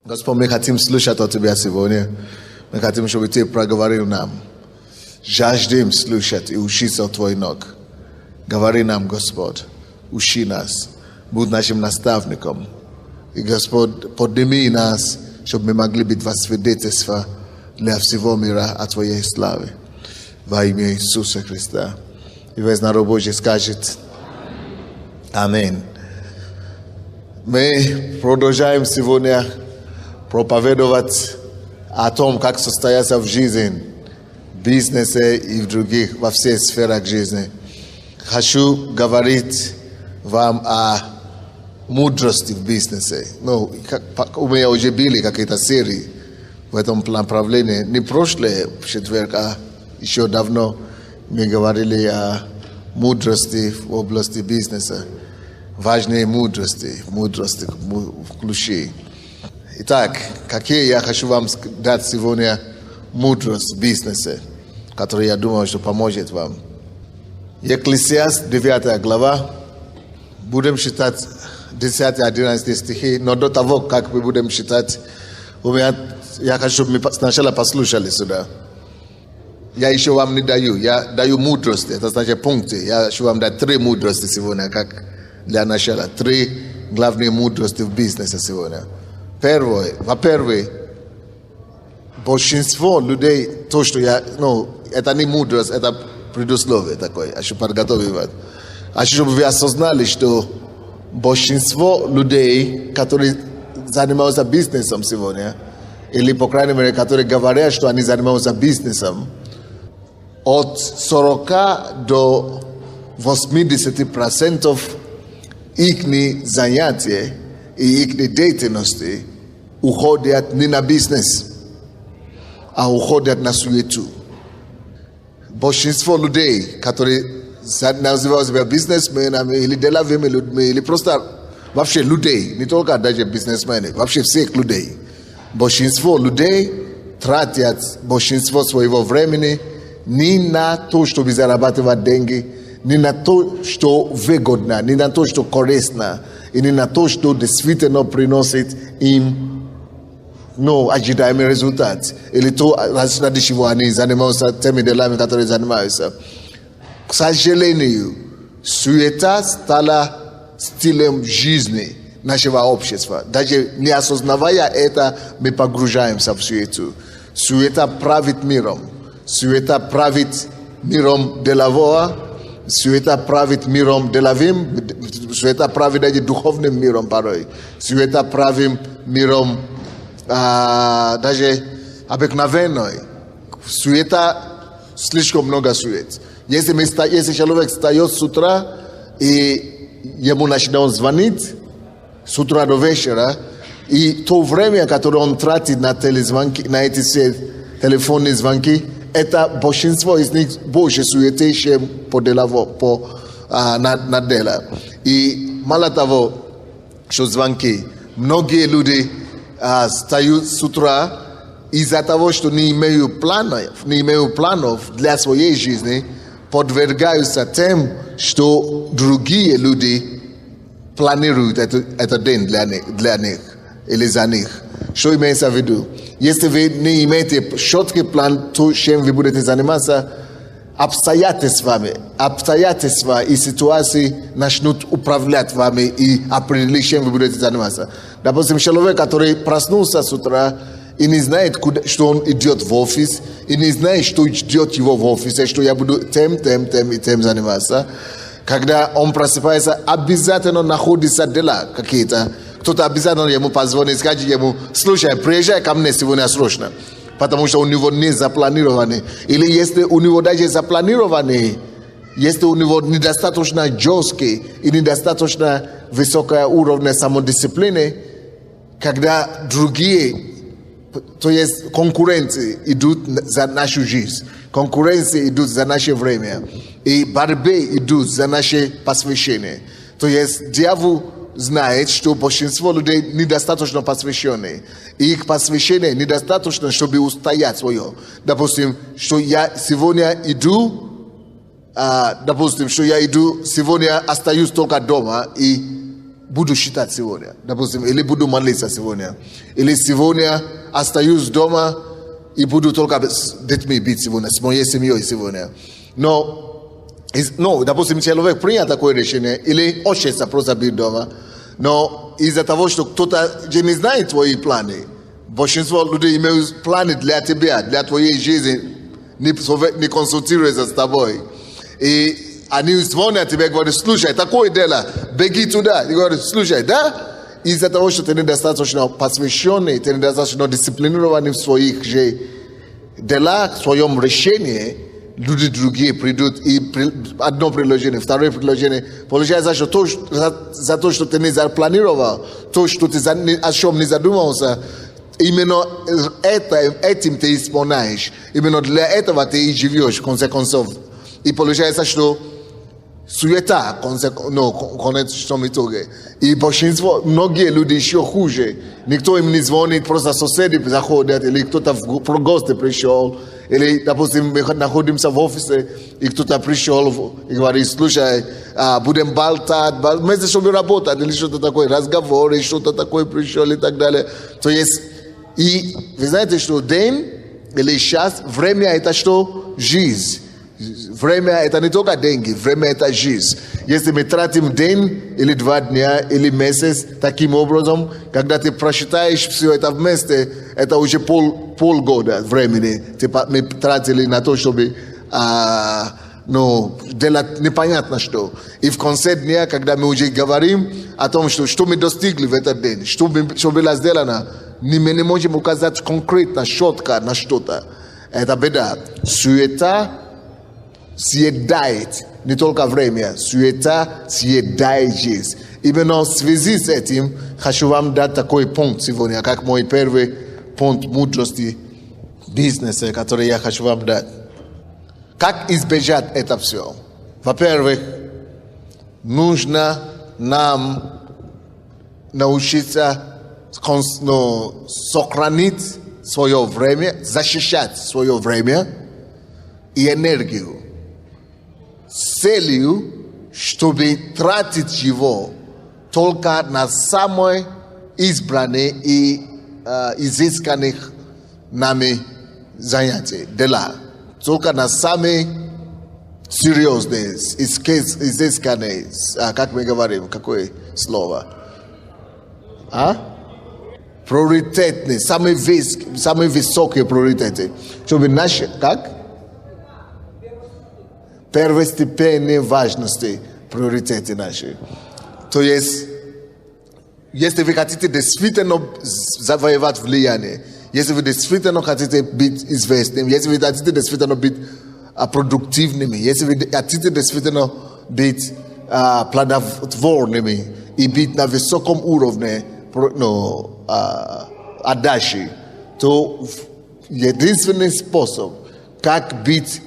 Господь, мы хотим слушать от Тебя сегодня. Мы хотим, чтобы Ты проговорил нам. Жаждем слушать и учиться от Твоих ног. Говори нам, Господь, учи нас. Будь нашим наставником. И, Господь, подними нас, чтобы мы могли быть во свидетельство для всего мира о Твоей славе. Во имя Иисуса Христа. И весь народ Божий скажет Аминь. Мы продолжаем сегодня проповедовать о том, как состояться в жизни, в бизнесе и в других, во всех сферах жизни. Хочу говорить вам о мудрости в бизнесе. Ну, у меня уже были какие-то серии в этом направлении. Не прошлый четверг, а еще давно мы говорили о мудрости в области бизнеса. Важные мудрости в ключе. Итак, какие я хочу вам дать сегодня мудрость в бизнесе, которая, я думаю, что поможет вам. Екклесиаст, 9 глава. Будем читать 10-11 стихи, но до того, как мы будем читать, я хочу, чтобы мы сначала послушали сюда. Я еще вам не даю, я даю мудрости, это значит пункты. Я хочу вам дать 3 мудрости сегодня, как для начала. 3 главные мудрости в бизнесе сегодня. Во-первых, большинство людей, то, что это не мудрость, это предусловие такое, хочу подготовить. Хочу, чтобы вы осознали, что большинство людей, которые занимаются бизнесом сегодня, или, по крайней мере, которые говорят, что они занимаются бизнесом, от 40 до 80% их занятия и их деятельности уходят не на бизнес, а уходят на суету. Большинство людей, которые называют себя бизнесменами или деловыми людьми, или просто вообще людей, не только даже бизнесмены, вообще всех людей. Большинство людей тратят большинство своего времени не на то, чтобы зарабатывать деньги, не на то, что выгодно, не на то, что корисно, и не на то, что действительно приносит им ожидаемый результат. Или то, ради чего они занимаются теми делами, которые занимаются. К сожалению, суета стала стилем жизни нашего общества. Даже не осознавая это, мы погружаемся в суету. Суета правит миром. Суета правит миром делового, суета правит миром деловым, суета правит даже духовным миром порой. Суета правит миром даже обыкновенной. Суета, слишком много сует. Если человек встает с утра и ему начинают звонить с утра до вечера, и то время, которое он тратит на телезвонки, на эти все телефонные звонки, это большинство из них больше суеты, чем на дело. И мало того, что звонки, многие люди встают с утра из-за того, что не имеют планов для своей жизни, подвергаются тем, что другие люди планируют этот день для них или за них. Что имеется в виду? Если вы не имеете четкий план, то, чем вы будете заниматься, обстоятельства и ситуации начнут управлять вами и определить, чем вы будете заниматься. Допустим, человек, который проснулся с утра и не знает, что он идет в офис, и не знает, что ждет его в офисе, что я буду тем заниматься. Когда он просыпается, обязательно находятся дела какие-то. Кто-то обязательно ему позвонит, скажет ему: слушай, приезжай ко мне сегодня срочно, потому что у него не запланированы. Или если у него даже запланированы, если у него недостаточно жесткий и недостаточно высокий уровень самодисциплины, когда другие, то есть конкуренты идут за нашу жизнь, конкуренции идут за наше время, и борьбы идут за наше посвящение. То есть дьявол знает, что большинство людей недостаточно посвящены. И их посвящение недостаточно, чтобы устоять свое. Допустим, что я сегодня иду, сегодня остаюсь только дома и буду считать сегодня. Допустим, или буду молиться сегодня. Или сегодня остаюсь дома и буду только с детьми быть сегодня, с моей семьей сегодня. Но, допустим, человек принял такое решение, или хочется просто быть дома, но из-за того, что кто-то же не знает твои планы, большинство людей имеют планы для тебя, для твоей жизни, не консультируются с тобой. И они звонят тебе и говорят: слушай, такое дело, беги туда. И говорят: слушай, да? Из-за того, что ты недостаточно посвященный, ты недостаточно дисциплинированный в своих же делах, в своем решении, люди другие придут и одно предложение, второе предложение. Получается, что за то, что ты не запланировал, то, что ты о чем не задумался, именно этим ты исполняешь. Именно для этого ты и живешь, в конце концов. И получается, что суета, в конечном итоге. И большинство, многие люди еще хуже. Никто им не звонит, просто соседи заходят, или кто-то в гости пришел, или, допустим, мы находимся в офисе, и кто-то пришел и говорит: слушай, будем болтать, вместе, чтобы работать, или что-то такое, разговоры, что-то такое пришел и так далее. То есть, и вы знаете, что день или час, время это что? Жизнь. Время это не только деньги, время это жизнь. Если мы тратим день или 2 дня или месяц таким образом, когда ты просчитаешь все это вместе, это уже полгода времени мы тратили на то, чтобы делать непонятно что. И в конце дня, когда мы уже говорим о том, что мы достигли в этот день, что было сделано, мы не можем указать конкретно, четко на что-то. Это беда. Суета съедает не только время, суета съедает жизнь. Именно в связи с этим хочу вам дать такой пункт сегодня, как мой первый пункт мудрости бизнеса, который я хочу вам дать. Как избежать это все? Во-первых, нужно нам научиться сохранить свое время, защищать свое время и энергию с целью, чтобы тратить его только на самые избранные и изысканных нами занятия, дела. Только на самые серьезные, изысканные, как мы говорим, какое слово? Приоритетные, самые высокие приоритеты. Чтобы наши, как? Первостепенной важности приоритеты наши. То есть, если вы хотите действительно завоевать влияние, если вы действительно хотите быть известным, если вы хотите действительно быть продуктивными, если вы хотите действительно быть плодотворными и быть на высоком уровне отдачи, то единственный способ, как быть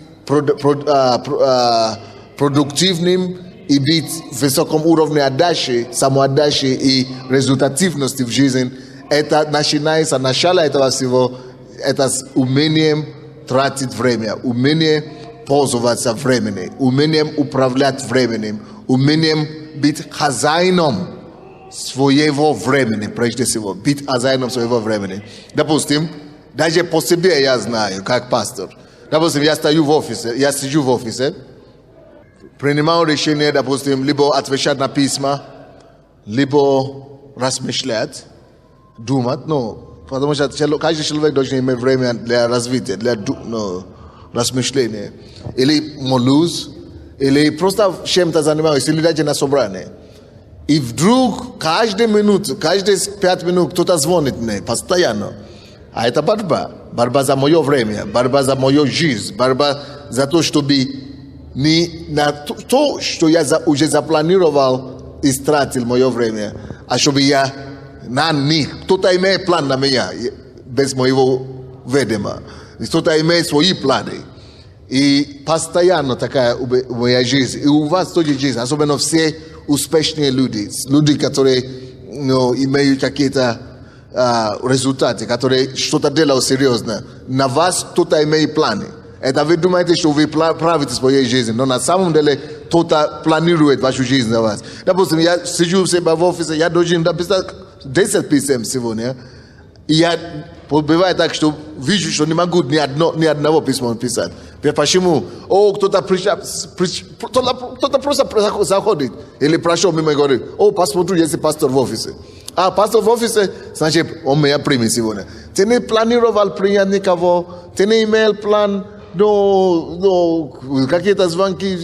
продуктивным и быть в высоком уровне отдачи, самоотдачи и результативности в жизни, это начинается, начало этого всего, это с умением тратить время, умением пользоваться временем, умением управлять временем, умением быть хозяином своего времени, прежде всего, быть хозяином своего времени. Допустим, даже по себе я знаю, как пастор. Допустим, я сижу в офисе, принимаю решение, допустим, либо отвечать на письма, либо размышлять, думать, потому что каждый человек должен иметь время для развития, для размышления. Или молюсь, или просто чем-то занимаюсь, или даже на собрании. И вдруг каждую минуту, каждые 5 минут кто-то звонит мне постоянно. А это борьба. Борьба за мое время, борьба за мою жизнь, борьба за то, чтобы не на то, что я уже запланировал, истратил мое время, а чтобы я на них. Кто-то имеет план на меня, без моего ведома. Кто-то имеет свои планы. И постоянно такая моя жизнь. И у вас тоже жизнь, особенно все успешные люди, которые имеют какие-то результаты, которые что-то делают серьезно. На вас кто-то имеет планы. Это вы думаете, что вы правите своей жизнью, но на самом деле кто-то планирует вашу жизнь на вас. Допустим, я сижу у себя в офисе, я должен написать 10 писем сегодня. И я бывает так, что вижу, что не могу ни одного письма написать. Почему? Кто-то просто заходит или прошел мимо и говорит, посмотрю, если пастор в офисе. А пастор в офисе, значит, он меня примет сегодня. Ты не планировал принять никого, ты не имел план, какие-то звонки.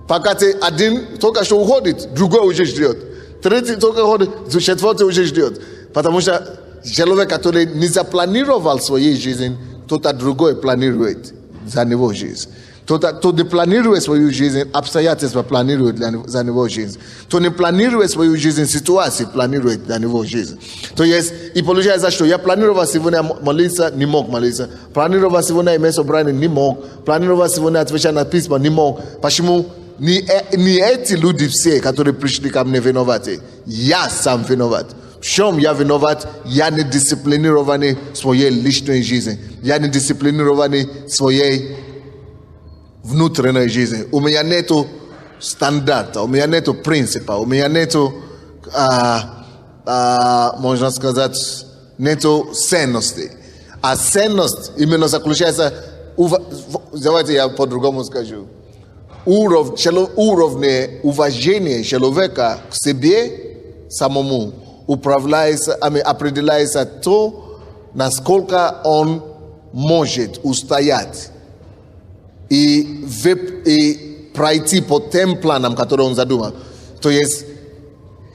Пока ты один только что уходит, другой уже ждет. Третий только уходит, четвертый уже ждет. Потому что человек, который не запланировал свою жизнь, кто-то другой планирует за него жизнь. Кто не планирует свою жизнь, обстоятельства планируют за него жизнь. Кто не планирует свою жизнь, ситуации планирует за него жизнь. То есть, и получается, что я планировал сегодня молиться, не мог молиться. Планировал сегодня иметь собрание, не мог. Планировал сегодня отвечать на письма, не мог. Почему? Не эти люди все, которые пришли ко мне виноваты. Я сам виноват. В чем я виноват? Я не дисциплинированный в своей личной жизни. Я не дисциплинированный в своей внутренней жизни. У меня нету стандарта, у меня нету принципа, у меня нету, можно сказать, нету ценности. А ценность именно заключается, давайте я по-другому скажу, уровне уважения человека к себе самому определяется то, насколько он может устоять и пройти по тем планам, которые он задумал. То есть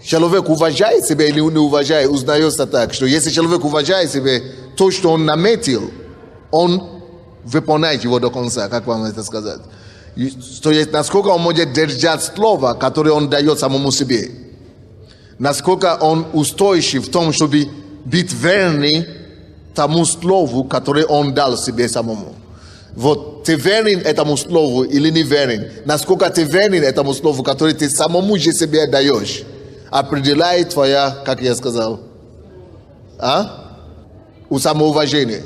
человек уважает себя или не уважает, узнается так, что если человек уважает себя, то, что он наметил, он выполняет его до конца, как вам это сказать. То есть насколько он может держать слово, которое он дает самому себе. Насколько он устойчив в том, чтобы быть верный тому слову, которое он дал себе самому. Вот ты верен этому слову или не верен? Насколько ты верен этому слову, которое ты самому же себе даешь, определяет твоя, как я сказал, самоуважение.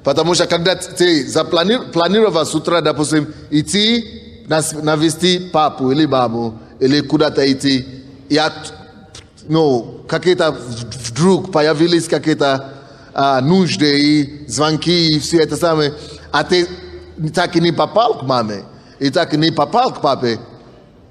Потому что когда ты запланировал с утра, допустим, идти навести папу или маму, или куда-то идти, и какие-то вдруг появились какие-то нужды и звонки и все это самое, а ты так и не попал к маме, и так и не попал к папе,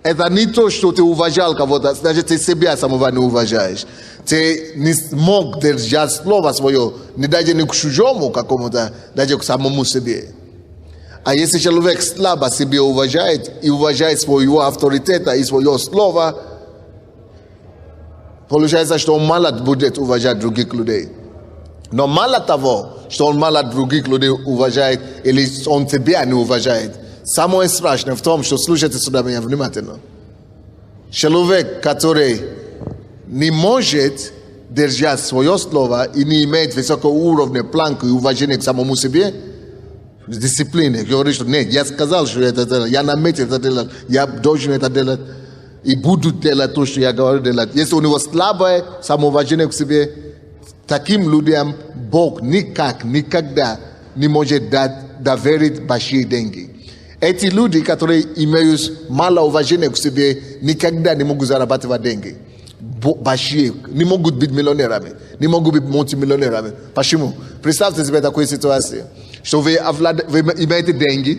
это не то, что ты уважал кого-то, значит, ты себя самого не уважаешь. Ты не смог держать слово свое, не даже не к чужому какому-то, даже к самому себе. А если человек слабо себя уважает и уважает своего авторитета и свое слово, получается, что он мало будет уважать других людей. Но мало того, что он мало других людей уважает, или он тебя не уважает, самое страшное в том, что слушайте сюда меня внимательно. Человек, который не может держать свое слово и не имеет высокого уровня, планку и уважения к самому себе, дисциплины, говорит, что нет, я сказал, что это делать, я наметил это делать, я должен это делать, и буду делать то, что я говорю делать. Если у него слабое самоуважение к себе, таким людям Бог никогда не может доверить большие деньги. Эти люди, которые имеют мало уважения к себе, никогда не могут зарабатывать деньги. Большие, не могут быть миллионерами, не могут быть мультимиллионерами. Почему? Представьте себе такую ситуацию, что вы имеете деньги,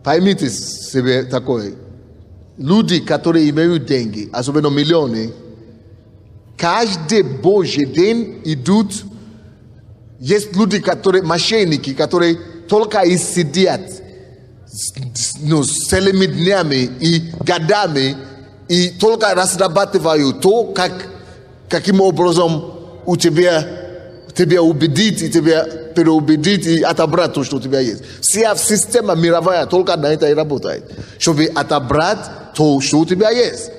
поймите себе такое. Люди, которые имеют деньги, особенно миллионы, каждый божий день идут. Есть люди, которые мошенники, которые только и сидят целыми днями и годами и только разрабатывают то, каким образом у тебя убедить и тебя переубедить и отобрать то, что у тебя есть. Вся система мировая только на это и работает, чтобы отобрать то, что у тебя есть.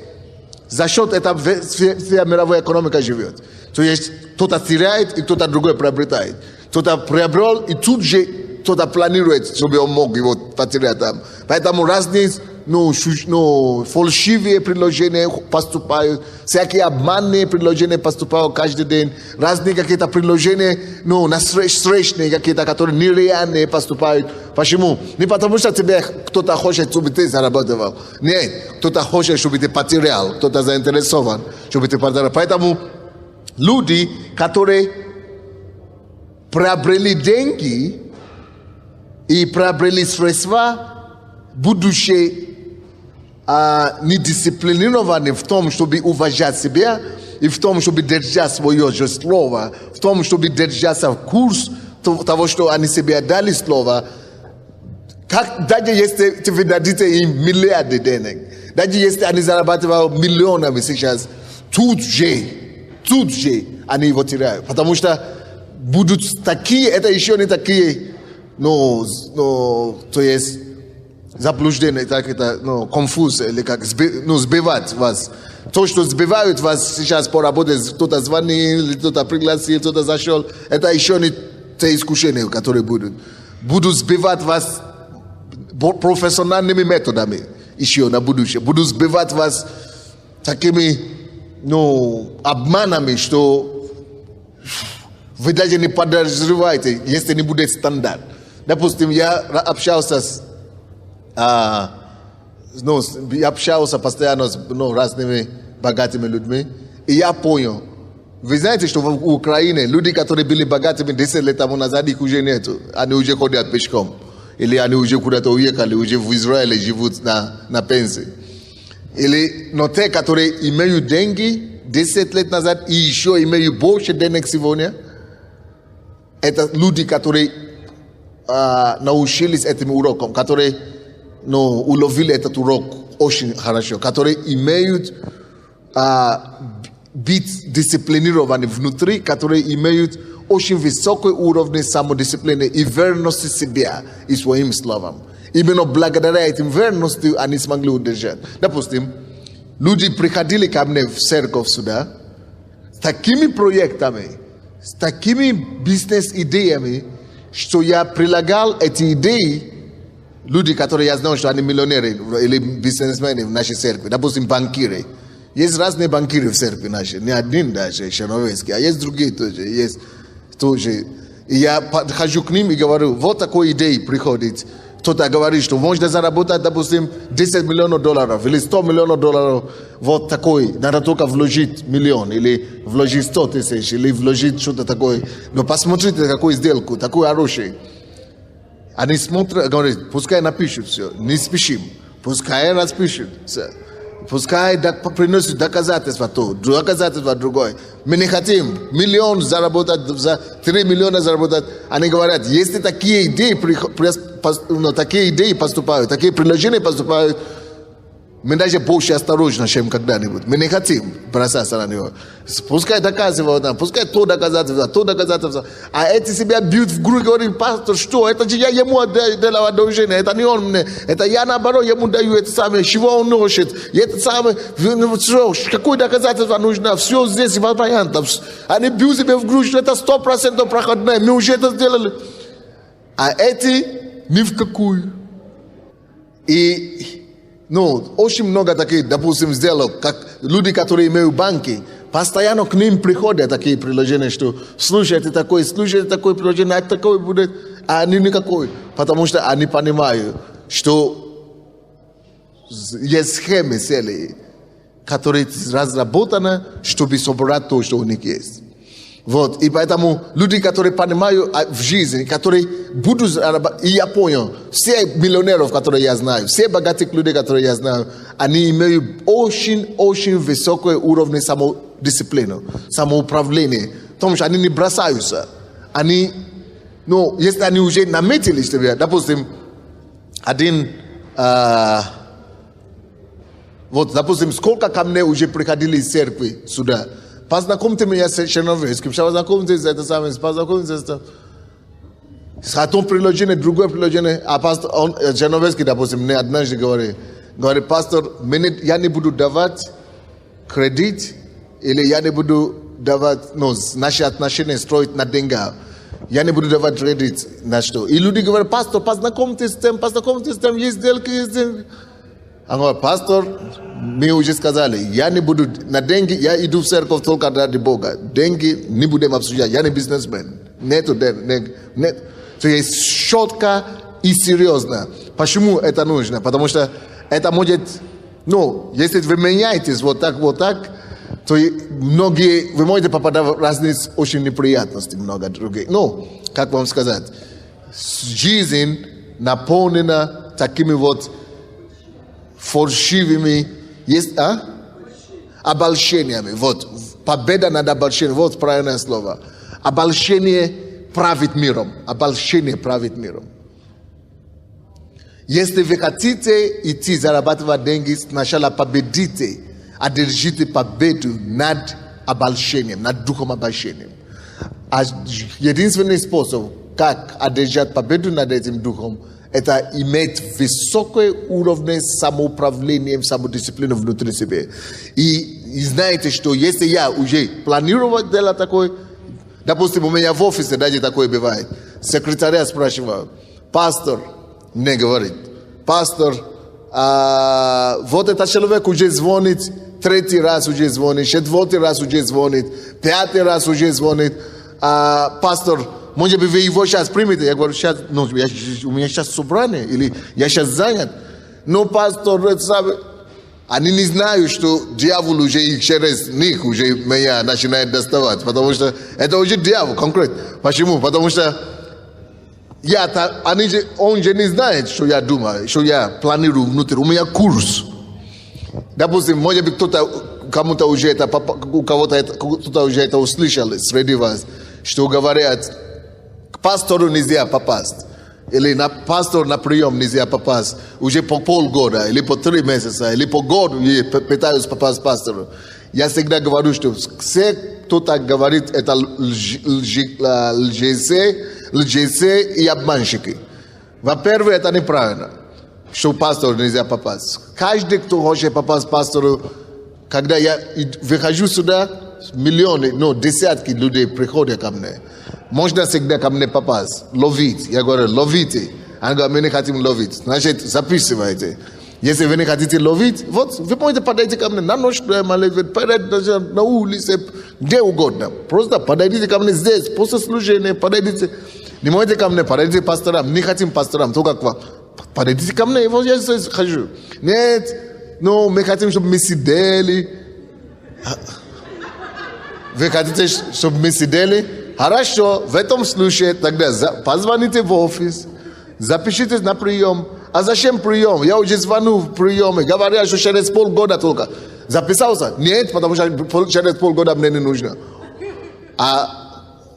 За счет этого вся мировая экономика живет. То есть кто-то теряет и кто-то другой приобретает. Кто-то приобрел и тут же кто-то планирует, чтобы он мог его потерять там. Поэтому разные фальшивые предложения поступают, всякие обманные предложения поступают каждый день, разные какие-то предложения, насречные какие-то, которые нереальные поступают. Почему? Не потому что тебе кто-то хочет, чтобы ты зарабатывал. Нет, кто-то хочет, чтобы ты потерял, кто-то заинтересован, чтобы ты потерял. Поэтому люди, которые приобрели деньги и приобрели средства, будучи недисциплинированы в том, чтобы уважать себя, и в том, чтобы держать свое же слово, в том, чтобы держаться в курс того, что они себе дали слово, даже если вы дадите им миллиарды денег, даже если они зарабатывают миллионами сейчас, тут же они его теряют. Потому что будут такие, это еще не такие, то есть заблуждение, так это, конфуз, или как, сбивать вас. То, что сбивают вас сейчас по работе, кто-то звонил, кто-то пригласил, кто-то зашел, это еще не те искушения, которые будут. Будут сбивать вас профессиональными методами еще на будущее. Будут сбивать вас такими, обманами, что вы даже не подозреваете, если не будет стандарт. Допустим, я общался постоянно с разными богатыми людьми, и я понял. Вы знаете, что в Украине люди, которые были богатыми 10 лет тому назад, их уже нету. Они уже ходят пешком. Или они уже куда-то уехали, уже в Израиле живут на пенсии. Но те, которые имеют деньги 10 лет назад и еще имеют больше денег сегодня, это люди, которые научились этим урокам, которые уловили этот урок очень хорошо, которые имеют быть дисциплинированы внутри, которые имеют очень высокий уровень самодисциплины и верности себя и своим словам. Именно благодаря этим верности они смогли удержать. Допустим, люди приходили ко мне в церковь сюда с такими проектами, с такими бизнес-идеями, что я прилагал эти идеи, люди, которые я знал, что они миллионеры или бизнесмены в нашей церкви, допустим, банкиры. Есть разные банкиры в церкви нашей, не один даже, Черновецкий, а есть другие тоже, есть тоже. И я подхожу к ним и говорю, вот такой идеей приходит. Кто-то говорит, что можно заработать, допустим, 10 миллионов долларов или 100 миллионов долларов. Вот такой, надо только вложить миллион, или вложить 100 тысяч, или вложить что-то такое. Но посмотрите, какую сделку, такую хорошую. Они смотрят, говорят, пускай напишут все, не спешим, пускай распишут все. Пускай приносят доказательства то, доказательства другое. Мы не хотим миллион заработать, за 3 миллиона заработать. Они говорят, если такие идеи поступают, такие предложения поступают, мы даже больше осторожны, чем когда-нибудь. Мы не хотим бросаться на него. Пускай доказывают, пускай то доказательство. А эти себя бьют в грудь, говорят, пастор, что? Это же я ему отдал одолжение, это не он мне. Это я наоборот ему даю это самое, чего он носит. И это самое, какое доказательство нужно? Все здесь вариантов. Они бьют себя в грудь, что это 100% проходное. Мы уже это сделали. А эти ни в какую. И очень много таких, допустим, сделок, как люди, которые имеют банки, постоянно к ним приходят такие предложения, что слушайте такое предложение, а такое будет, а они никакой. Потому что они понимают, что есть схемы целые, которые разработаны, чтобы собрать то, что у них есть. Вот, и поэтому люди, которые понимают в жизни, которые будут зарабатывать, и я понял, все миллионеров, которые я знаю, все богатых людей, которые я знаю, они имеют очень высокий уровень самодисциплины, самоуправления, потому что они не бросаются. Они, если они уже наметили себя, допустим, допустим, сколько ко мне уже приходили из церкви сюда, познакомьте меня с Черновецким, познакомьте с это самое, познакомьте с этим. Одно предложение, другое предложение, а пастор, Черновецкий, допустим, мне однажды говорит, пастор, я не буду давать кредит, или я не буду давать, наши отношения строить на деньгах. Я не буду давать кредит на что. И люди говорят, пастор, познакомьтесь с тем, есть сделки, есть сделки. Он говорит, пастор, мы уже сказали, я не буду, на деньги, я иду в церковь только ради Бога. Деньги не будем обсуждать, я не бизнесмен. Нету денег. Нет. То есть четко и серьезно. Почему это нужно? Потому что это может, если вы меняетесь вот так, то многие, вы можете попадать в разные очень неприятности, много других. Как вам сказать, жизнь наполнена такими вот фальшивыми, обольщениями. Вот, победа над обольщением, вот правильное слово. Обольщение правит миром. Обольщение правит миром. Если вы хотите идти зарабатывать деньги, сначала победите, одержите победу над обольщением, над духом обольщением. А единственный способ, как одержать победу над этим духом, это иметь высокий уровень самоуправления, самодисциплины внутри себя. И знаете, что если я уже планировал дело такое, допустим, у меня в офисе даже такое бывает, секретаря спрашивает, пастор, не говорит, пастор, вот этот человек уже звонит, третий раз уже звонит, четвертый раз уже звонит, пятый раз уже звонит, пастор, может быть, вы его сейчас примете? Я говорю, сейчас, у меня сейчас собрание, или я сейчас занят. Но пастор, они не знают, что дьявол уже их через них уже меня начинает доставать, потому что это уже дьявол конкретно. Почему? Потому что он же не знает, что я думаю, что я планирую внутри. У меня курс. Допустим, может быть, кому-то уже это, у кого-то кто-то уже это услышал среди вас, что говорят, к пастору нельзя попасть. Или на пастор на прием нельзя попасть. Уже по полгода, или по 3 месяца, или по году я пытаюсь попасть к пастору. Я всегда говорю, что все, кто так говорит, это лжецы и обманщики. Во-первых, это неправильно, что пастору нельзя попасть. Каждый, кто хочет попасть к пастору, когда я выхожу сюда, миллионы, десятки людей приходят ко мне. Можно всегда ко мне попасть, ловить. Я говорю, ловите. Они говорят, мы не хотим ловить. Значит, записывайте. Если вы не хотите ловить, вот, вы можете подойти ко мне на ночь, на улице, где угодно. Просто подойдите ко мне здесь, после служения, подойдите. Не можете ко мне, подойдите к пасторам. Не хотим пасторам, только к вам. Подойдите ко мне, вот я здесь хожу. Нет, мы хотим, чтобы мы сидели. Вы хотите, чтобы мы сидели? Хорошо, в этом случае тогда позвоните в офис, запишитесь на прием. А зачем прием? Я уже звоню в приеме, говорят, что через полгода только. Записался? Нет, потому что через полгода мне не нужно. А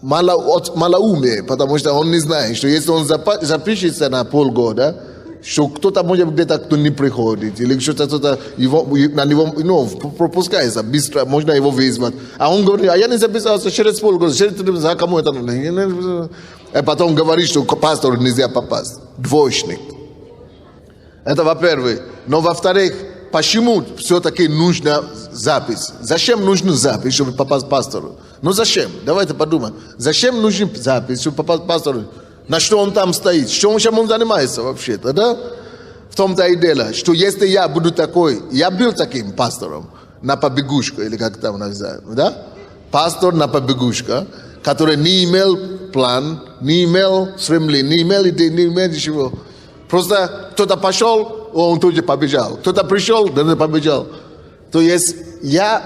малоумие, потому что он не знает, что если он запишется на полгода, что кто-то может где-то кто не приходит, или что-то на него пропускается, быстро, можно его вызвать. А он говорит, я не записался через полгода, через 3 месяца, кому это нужно? А потом говорит, что к пастору нельзя попасть. Двоечник. Это во-первых. Но во-вторых, почему все-таки нужна запись? Зачем нужна запись, чтобы попасть к пастору? Зачем? Давайте подумаем. Зачем нужна запись, чтобы попасть к пастору? На что он там стоит? Чем он занимается вообще-то, да? В том-то и дело, что если я буду такой, я был таким пастором на побегушку, или как там называют, да? Пастор на побегушка, который не имел план, не имел стремления, не имел идеи, не имел ничего. Просто кто-то пошел, он тут же побежал. Кто-то пришел, он побежал. То есть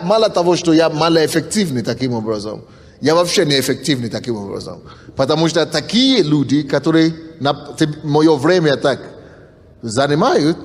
мало того, что я малоэффективный таким образом, я вообще неэффективный таким образом. Потому что такие люди, которые мое время так занимают,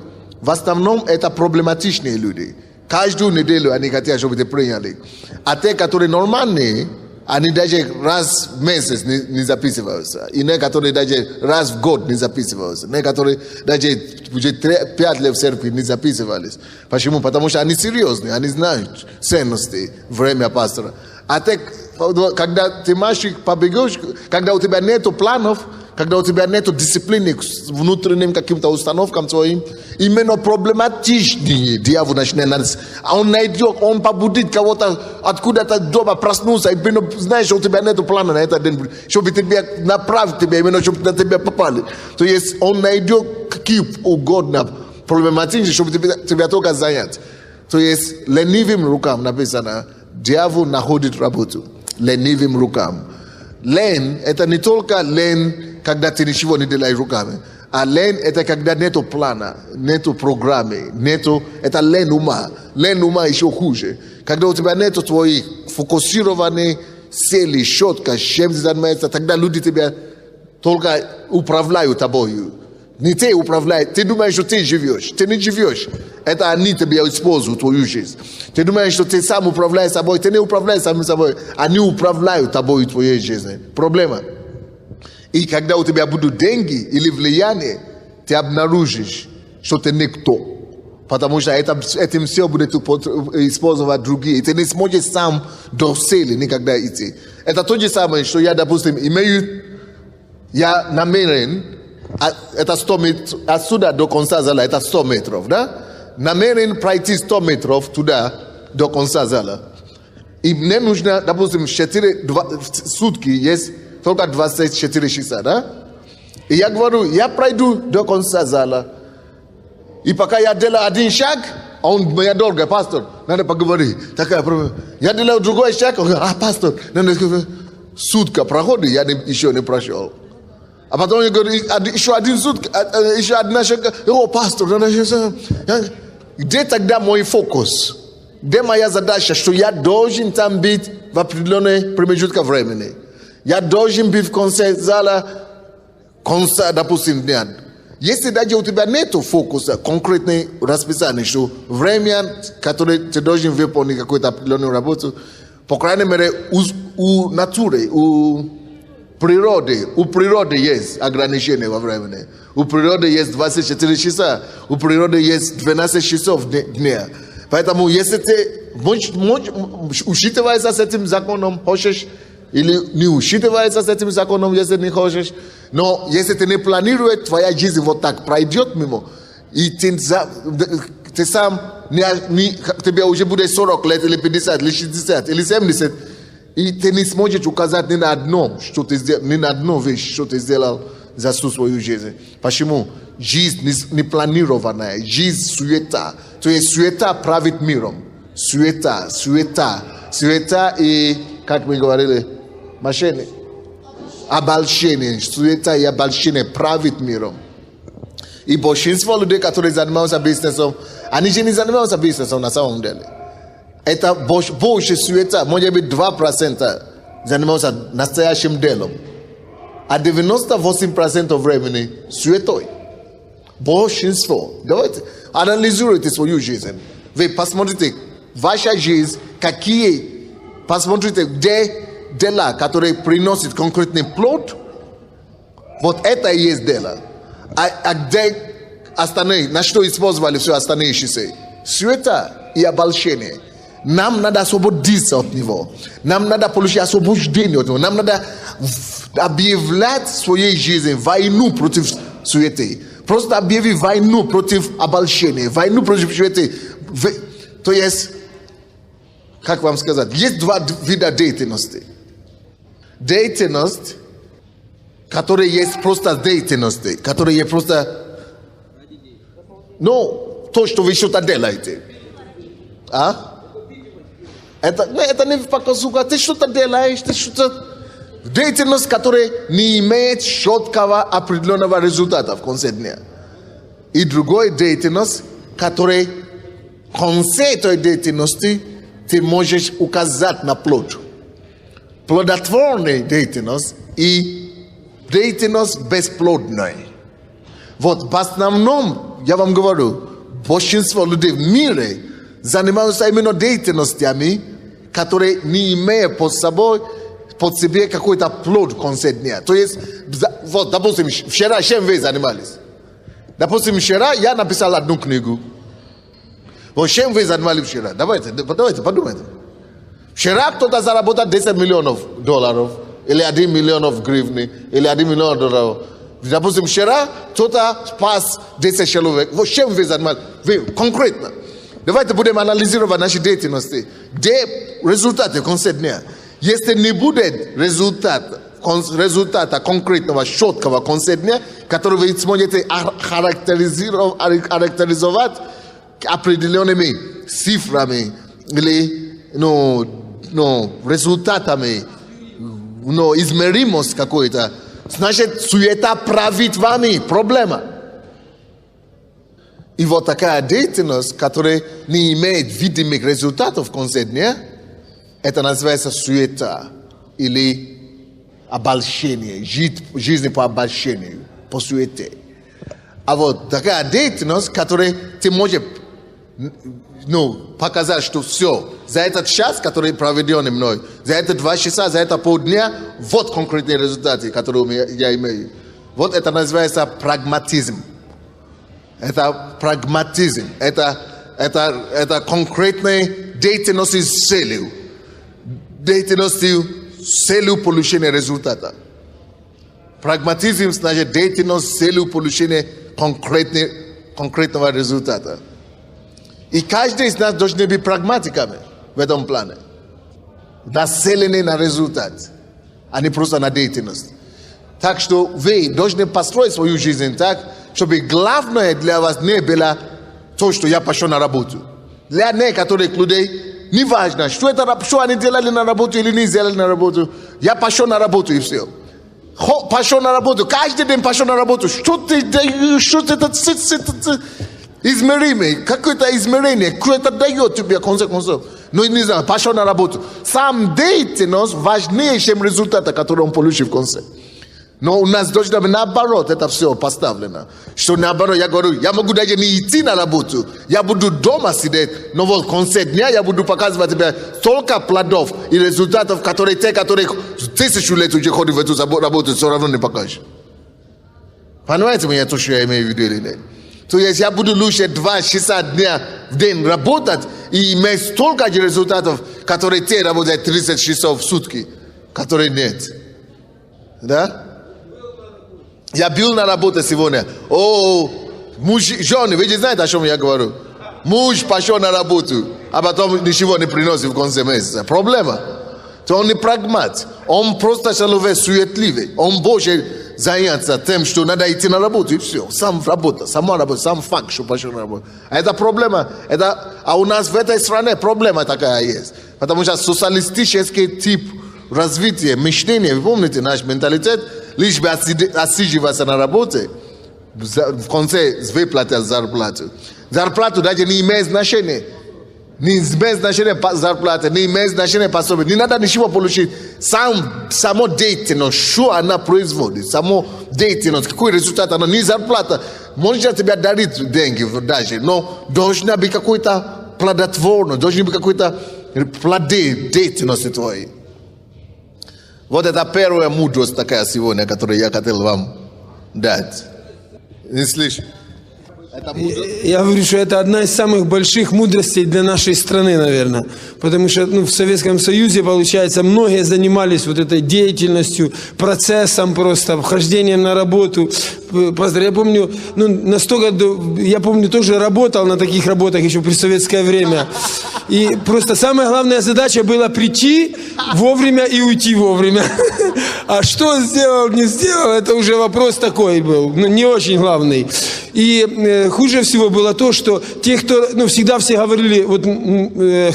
в основном это проблематичные люди. Каждую неделю они хотят, чтобы ты приняли. А те, которые нормальные, они даже раз в месяц не записываются. И некоторые даже раз в год не записываются. Некоторые даже уже 5 лет в церкви не записывались. Почему? Потому что они серьезные, они знают ценности времени пастора. А те, когда ты мальчик побегаешь, когда у тебя нет планов, когда у тебя нет дисциплины к внутренним каким-то установкам своим, именно проблематичнее дьявол начинает. Он найдет, он побудит кого-то откуда-то дома проснуться, именно знаешь, что у тебя нет плана на этот день, чтобы тебя направить, именно чтобы на тебя попали. То есть он найдет какие угодно problematiki żeby тебе toka занять. To jest leniwym rukam napisane, diawu nachodит работу. Ленивым рукам. Лень – это не только лень, когда ты ничего не делаешь руками, а лень – это когда нету плана, нету программы, нету… Это лень ума. Лень ума еще хуже. Когда у тебя нету твоих фокусированных целей, четко, чем ты занимаешься, тогда люди тебя только управляют тобою. Не ты управляешь, ты думаешь, что ты живешь. Ты не живешь. Это они тебя используют, твою жизнь. Ты думаешь, что ты сам управляешь собой. Ты не управляешь самим собой. Они управляют тобой в твоей жизни. Проблема. И когда у тебя будут деньги или влияние, ты обнаружишь, что ты никто. Потому что этим все будет использовать другие. И ты не сможешь сам до цели никогда идти. Это то же самое, что я, допустим, я намерен, это 100 метров, отсюда до конца зала, это 100 метров, да? Намерен пройти 100 метров туда, до конца зала. И мне нужно, допустим, 4 сутки есть только 24 часа, да? И я говорю, я пройду до конца зала. И пока я делаю один шаг, он меня долго, пастор, надо поговорить. Такая проблема. Я делаю другой шаг, пастор, сутка проходит, я еще не прошел. А потом я говорю, еще один суд, еще одна шага. Пастор, где тогда мой фокус? Где моя задача, что я должен там быть в определенный промежуток времени? Я должен быть в конце зала, конца, допустим, дня. Если даже у тебя нет фокуса, конкретное расписание, что время, которое ты должен выполнить какую-то определенную работу, по крайней мере, у натуры, у природы есть ограничения во времени. У природы есть 24 часа, у природы есть 12 часов дня. Поэтому если ты учитываешься с этим законом, хочешь, или не учитываешься с этим законом, если не хочешь, но если ты не планируешь, твоя жизнь вот так пройдет мимо, и ты сам, тебе уже будет 40 лет, или 50, или 60, или 70, и ты не сможешь указать ни на одном, что ты сделал, ни на одну вещь, что ты сделал за всю свою жизнь. Почему? Жизнь не планированная, жизнь суета. То есть суета правит миром. Суета и, как мы говорили, машины. Обольщение. Суета и обольщение правит миром. И большинство людей, которые занимаются бизнесом, они же не занимаются бизнесом на самом деле. Это больше суета, может быть 2% занимаются настоящим делом. А 98% времени суетой. Большинство. Давайте анализируйте свою жизнь. Вы посмотрите, ваша жизнь, посмотрите, где дела, которые приносят конкретный плод, вот это и есть дело. А где остальные, на что использовали все остальные часы? Суета и обольщение. Нам надо освободиться от него. Нам надо получить освобождение от него. Нам надо объявлять в своей жизни войну против суеты. Просто объяви войну против обольщения. Войну против суеты. То есть, как вам сказать, есть два вида деятельности. Деятельность, которая есть просто деятельность, которая есть просто, то, что вы что-то делаете. Это не показуха, ты что-то делаешь, ты что-то… Деятельность, которая не имеет четкого определенного результата в конце дня. И другая деятельность, которая в конце этой деятельности ты можешь указать на плод. Плодотворная деятельность и деятельность бесплодная. Вот в основном, я вам говорю, большинство людей в мире занимаются именно деятельностями, которые не имеют под себе какой-то плод в конце дня. То есть, вот, допустим, вчера чем вы занимались? Допустим, вчера я написал одну книгу. Вот чем вы занимались вчера? Давайте, подумайте. Вчера кто-то заработал 10 миллионов долларов, или 1 миллион гривны, или 1 миллион долларов. Допустим, вчера кто-то спас 10 человек. Вот чем вы занимались? Вы конкретно. Давайте будем анализировать наши деятельности. Где результаты в конце дня? Если не будет результата результата конкретного, четкого конца дня, который вы сможете характеризовать определенными цифрами или результатами, измеримость какой-то, значит, суета правит вами, проблема. И вот такая деятельность, которая не имеет видимых результатов в конце дня, это называется суета или обольщение, жизнь по обольщению, по суете. А вот такая деятельность, которая ты можешь показать, что все, за этот час, который проведен мной, за это 2 часа, за это полдня, вот конкретные результаты, которые я имею. Вот это называется прагматизм. Это прагматизм. Это конкретная деятельность с целью. Деятельность с целью получения результата. Прагматизм значит деятельность с целью получения конкретного результата. И каждый из нас должен быть прагматиками в этом плане. Нацелены на результат, а не просто на деятельность. Так что вы должны построить свою жизнь так, чтобы главное для вас не было то, что я пошел на работу. Для некоторых людей не важно, что они делали на работу или не сделали на работу. Я пошел на работу и все. Пошел на работу, каждый день пошел на работу. Что это измеримое, какое-то измерение, какое-то дает тебе в конце концов. Ну, не знаю, пошел на работу. Сам деятельность важнее, чем результат, который он получил в конце. Но у нас должно быть наоборот, это все поставлено. Что наоборот, я говорю, я могу даже не идти на работу, я буду дома сидеть, но вот в конце дня я буду показывать тебе столько плодов и результатов, которые 1000 лет уже ходят в эту работу, все равно не покажешь. Понимаете меня, то, что я имею в виду или нет? То есть я буду лучше 2 часа дня в день работать и иметь столько же результатов, которые те работают 30 часов в сутки, которые нет. Да? Я был на работе сегодня. Жены, вы же знаете, о чем я говорю. Муж пошел на работу, а потом ничего не приносит в конце месяца. Проблема. То он не прагмат. Он просто человек суетливый. Он больше заняться тем, что надо идти на работу, и все. Сама работа, сам факт, что пошел на работу. А это проблема. А у нас в этой стране проблема такая есть. Потому что социалистический тип развития, мышления, вы помните наш менталитет, лишь бы отсиживаться на работе, в конце выплатят зарплату. Зарплату даже не имеет значения. Не имеет значения зарплаты, не имеет значения пособия. Не надо ничего получить. Само деятельность, что она производит, само деятельность, какой результат она, не зарплата. Может тебя дарить деньги даже, но должна быть какой-то плодотворность, должны быть какой-то плоды деятельности твоей. Вот это первая мудрость такая сегодня, которую я хотел вам дать. Не слышишь? Я говорю, что это одна из самых больших мудростей для нашей страны, наверное. Потому что в Советском Союзе, получается, многие занимались вот этой деятельностью, процессом просто, вхождением на работу. Пастор, я помню, я помню, тоже работал на таких работах еще при советское время. И просто самая главная задача была прийти вовремя и уйти вовремя. А что сделал, не сделал, это уже вопрос такой был, не очень главный. И хуже всего было то, что те, кто, всегда все говорили, вот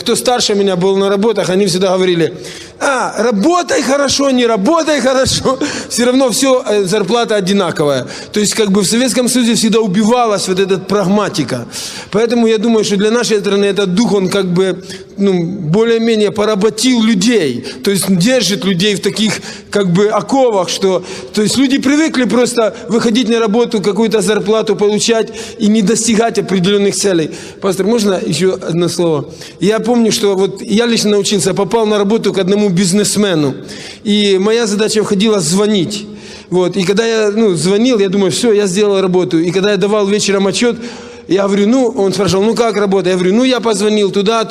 кто старше меня был на работах, они всегда говорили, работай хорошо, не работай хорошо, все равно все, зарплата одинаковая. То есть как бы в Советском Союзе всегда убивалась вот эта прагматика. Поэтому я думаю, что для нашей страны этот дух, он как бы более-менее поработил людей. То есть держит людей в таких как бы оковах, что... То есть люди привыкли просто выходить на работу, какую-то зарплату получать и не достигать определенных целей. Пастор, можно еще одно слово? Я помню, что вот я лично научился, попал на работу к одному бизнесмену. И моя задача входила звонить. Вот. И когда я звонил, я думаю, все, я сделал работу. И когда я давал вечером отчет, я говорю, он спрашивал, как работа? Я говорю, я позвонил туда.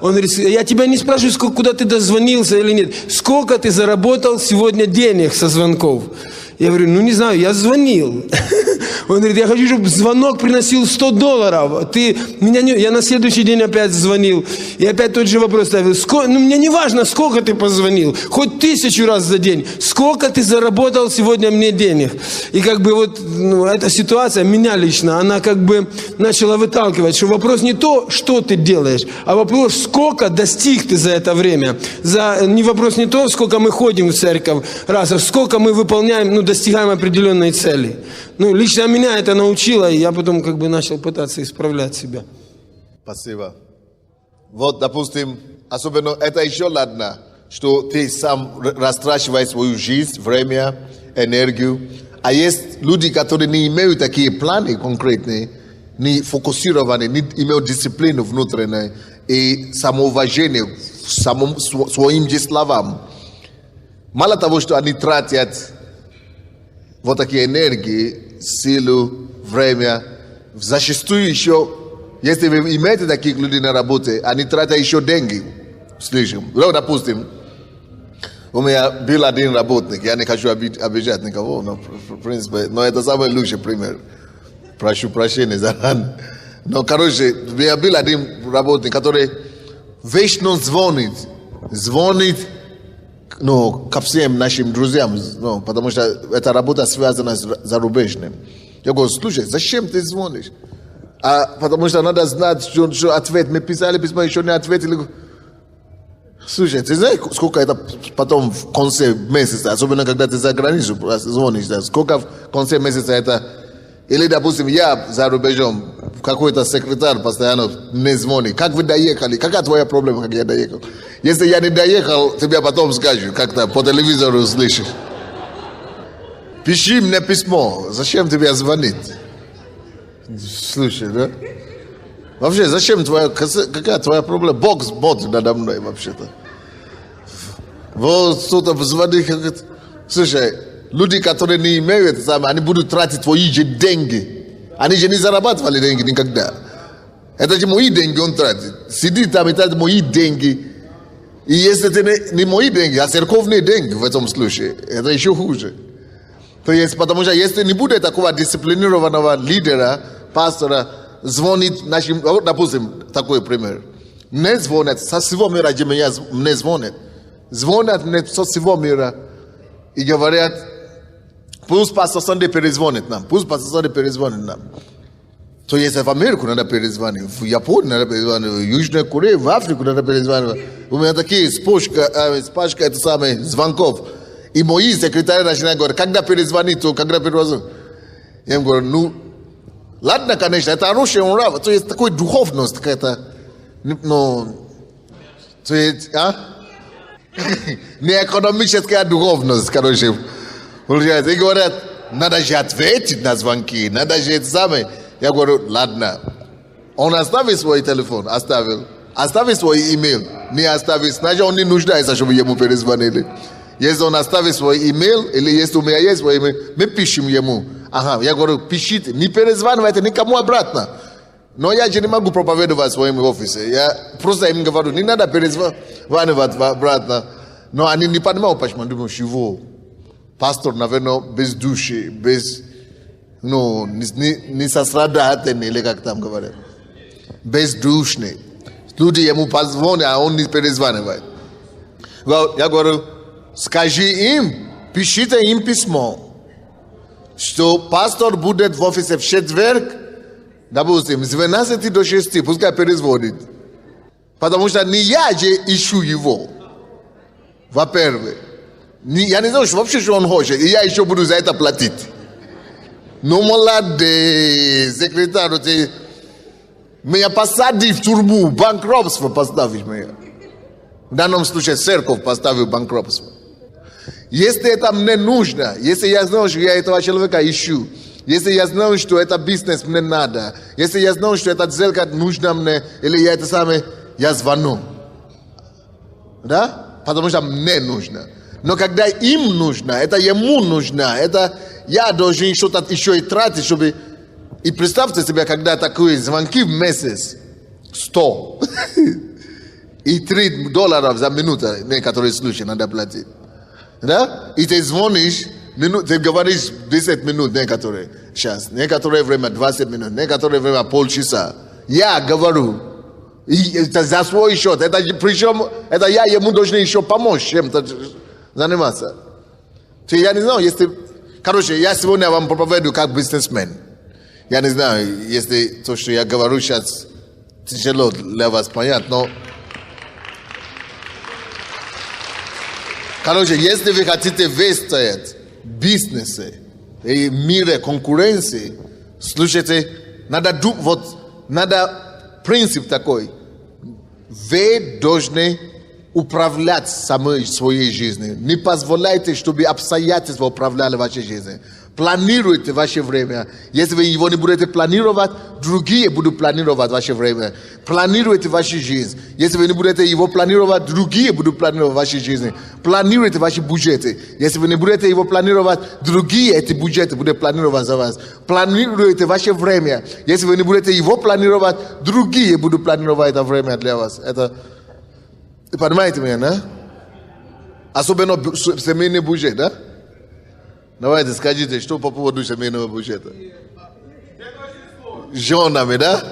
Он говорит, я тебя не спрашиваю, куда ты дозвонился или нет. Сколько ты заработал сегодня денег со звонков? Я говорю, не знаю, я звонил. Он говорит, я хочу, чтобы звонок приносил $100. Ты меня не... Я на следующий день опять звонил, и опять тот же вопрос ставил. Мне не важно, сколько ты позвонил, хоть 1000 раз за день. Сколько ты заработал сегодня мне денег? И как бы вот эта ситуация, меня лично, она как бы начала выталкивать, что вопрос не то, что ты делаешь, а вопрос, сколько достиг ты за это время. Не вопрос не то, сколько мы ходим в церковь раз, а сколько мы выполняем, достигаем определенной цели. Лично меня это научило, и я потом как бы начал пытаться исправлять себя. Спасибо. Вот, допустим, особенно это еще ладно, что ты сам растрачиваешь свою жизнь, время, энергию. А есть люди, которые не имеют такие планы конкретные, не фокусированы, не имеют дисциплину внутреннюю и самоуважение своим же словам. Мало того, что они тратят вот такие энергии, силу, время, зачастую еще, если вы имеете таких людей на работе, они тратят еще деньги. Слишком. Допустим, у меня был один работник, я не хочу обижать никого, но, в принципе, но это самый лучший пример. Прошу прощения заранее. Но, короче, у меня был один работник, который вечно звонит ко всем нашим друзьям, потому что эта работа связана с зарубежным. Я говорю, слушай, зачем ты звонишь? Потому что надо знать, что ответ. Мы писали письма, еще не ответили. Слушай, ты знаешь, сколько это потом в конце месяца, особенно когда ты за границу звонишь, да, сколько в конце месяца это... Или, допустим, я за рубежом, какой-то секретарь постоянно не звонит. Как вы доехали? Какая твоя проблема, как я доехал? Если я не доехал, тебе потом скажу, как-то по телевизору услышишь. Пиши мне письмо. Зачем тебе звонить? Слушай, да? Вообще, зачем какая твоя проблема? Бог смотрит надо мной вообще-то. Вот кто-то звонит, слушай, люди, которые не имеют, они будут тратить твои же деньги. Они же не зарабатывали деньги никогда. Это же мои деньги он тратит. Сидит там и тратит мои деньги. И если это не мои деньги, а церковные деньги в этом случае, это еще хуже. То есть, потому что если не будет такого дисциплинированного лидера, пастора, звонит нашим, допустим, такой пример. Мне звонят, со всего мира мне звонят. Звонят мне со всего мира и говорят, пусть пастор Санди перезвонит нам, То есть в Америку надо перезвонить, в Японию надо перезвонить, в Южной Корее, в Африку надо перезвонить. У меня такие спашка это самое, звонков. И мои секретари начинают говорить, когда перезвонить, то когда перезвонить. Я им говорю, ладно, конечно, это хорошая нрава, то есть такой духовность какая-то, то есть, не экономическая духовность, короче. И говорят, надо же ответить на звонки, надо же это самое. Я говорю, ладно. Он оставил свой телефон, оставил свой имейл, не оставил, значит, он не нуждается, чтобы ему перезвонили. Если он оставил свой имейл, или если у меня есть свой имейл, мы пишем ему. Я говорю, пишите, не перезванивайте никому обратно. Но я же не могу проповедовать в своем офисе. Я просто им говорю, не надо перезванивать обратно. Но они не понимают, почему. Думаю, чего? Пастор, наверное, без души, без... не сострадательный, или как там говорят. Бездушный. Люди ему позвонят, а он не перезванивает. Я говорю, скажи им, пишите им письмо, что пастор будет в офисе в четверг, допустим, с 12 до 6, пускай перезвонит. Потому что не я же ищу его. Во-первых. Я не знаю вообще, что он хочет, и я еще буду за это платить. Но молодец, секретарь, ты меня посади в тюрьму, банкротство поставишь меня. В данном случае церковь поставил банкротство. Если это мне нужно, если я знаю, что я этого человека ищу, если я знаю, что это бизнес мне надо, если я знаю, что эта сделка нужна мне, или я это самое, я звоню. Да? Потому что мне нужно. Но когда им нужно, это ему нужно, это я должен что-то еще и тратить, чтобы... И представьте себе, когда такие звонки в месяц 100 и $3 за минуту, некоторые случаи надо платить. Да? И ты звонишь, ты говоришь 10 минут некоторые. сейчас, некоторое время 20 минут, некоторое время полчаса. Я говорю, и это за свой счет. Это, причем это я ему должен еще помочь чем-то заниматься. Я не знаю, если... Короче, я сегодня вам проповедую как бизнесмен. Я не знаю, если то, что я говорю сейчас, тяжело для вас понять, но... Короче, если вы хотите выстоять в бизнесе и в мире конкуренции, слушайте, надо принцип такой. Вы должны управлять самой своей жизнью. Не позволяйте, чтобы обстоятельства управляли вашей жизнью. Планируйте ваше время. Если вы его не будете планировать, другие будут планировать ваше время. Планируйте вашу жизнь. Если вы не будете его планировать, другие будут планировать вашу жизнь. Планируйте ваши бюджеты. Если вы не будете его планировать, другие эти бюджеты будут планировать за вас. Планируйте ваше время. Если вы не будете его планировать, другие будут планировать это время для вас. Это... Понимаете меня, да? Особенно семейный бюджет, да? Давайте скажите, что по поводу семейного бюджета? С женами, да?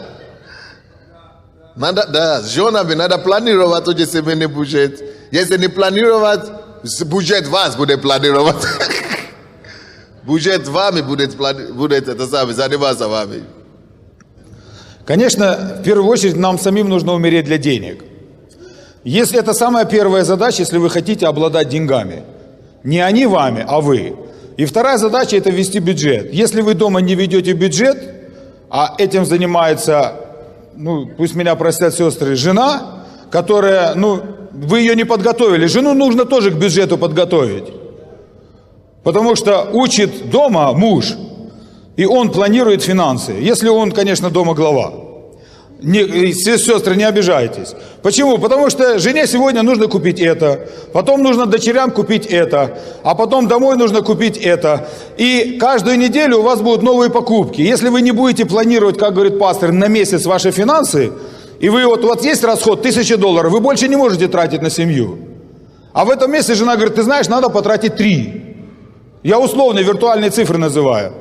Надо, да, с женами надо планировать уже семейный бюджет. Если не планировать, бюджет вас будет планировать. Бюджет вами будет это самое, заниматься вами. Конечно, в первую очередь нам самим нужно умереть для денег. Если это самая первая задача, если вы хотите обладать деньгами. Не они вами, а вы. И вторая задача – это вести бюджет. Если вы дома не ведете бюджет, а этим занимается, пусть меня простят сестры, жена, которая, вы ее не подготовили. Жену нужно тоже к бюджету подготовить. Потому что учит дома муж, и он планирует финансы. Если он, конечно, дома глава. Сестры, не обижайтесь. Почему? Потому что жене сегодня нужно купить это, потом нужно дочерям купить это, а потом домой нужно купить это. И каждую неделю у вас будут новые покупки. Если вы не будете планировать, как говорит пастор, на месяц ваши финансы, и вы у вас есть расход $1000, вы больше не можете тратить на семью. А в этом месяце жена говорит, ты знаешь, надо потратить 3. Я условные виртуальные цифры называю.